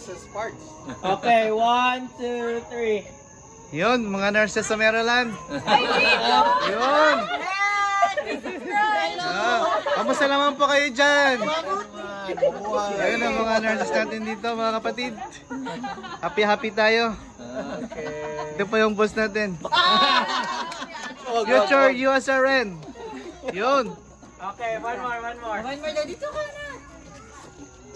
Sparks. Okay, 1, 2, 3. Yun, mga nurses sa Maryland. Ay, Yun. Hello. Kamusta naman po kayo dyan? Mabuhay. Ayun ang mga nurses natin dito, mga kapatid. Happy tayo. Ito pa yung boss natin. Future USRN. Yun. Okay, one more. One more daw. Dito ka na.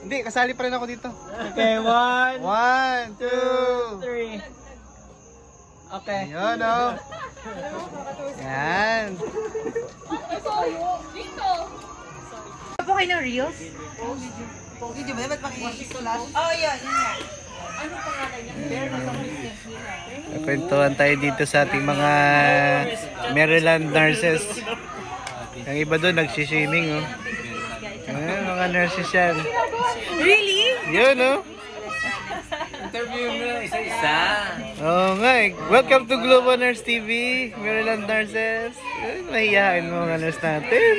Hindi, kasali pa rin ako dito. Okay, 1, 1, 2. 3. Okay. Yun, oh. Yan. Dito. Ano po kayo ng Reels? Pogi, di ba? Ba't makikisulat? Oh, yun nga. Ano pangalan niya? Pero nasa business nila. Kwentuhan tayo dito sa ating mga Maryland nurses. Ang iba doon nagsiswimming, oh. Ayan, mga nurses yan. Really? Yun, oh. Interview mo na isa-isa. Oo nga eh. Welcome to Global Nurse TV, Maryland nurses. Ayun, mahihain mo mga nurse natin.